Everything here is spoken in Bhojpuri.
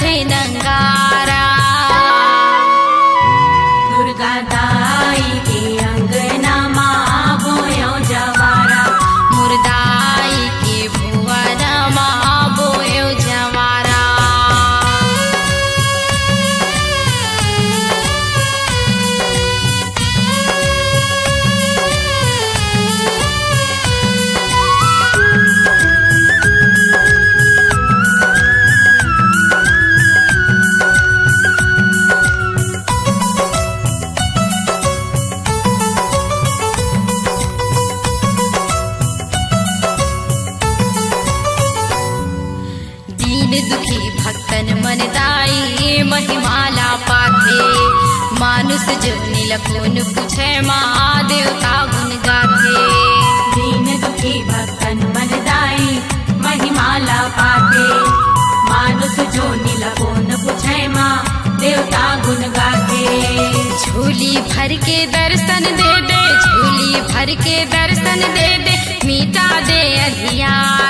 बजे नंगारा। दुर्गा दाई के अंगना माँ बोयो जवारा। मुर्दाई के भुवन माँ बोयो जवारा। दीन दुखी भक्तन मन दाई महिमाला पाथे। मानुष जो नीलकुन पूछे माँ देवता गुण गाथे। दीन दुखी भक्तन मन दाई महिमाला पाथे। मानुष जो नीलकोन पूछे माँ देवता गुण गाथे। झोली भर के दर्शन दे दे, झोली भर के दर्शन दे दे, मिटा दे अंधियारा।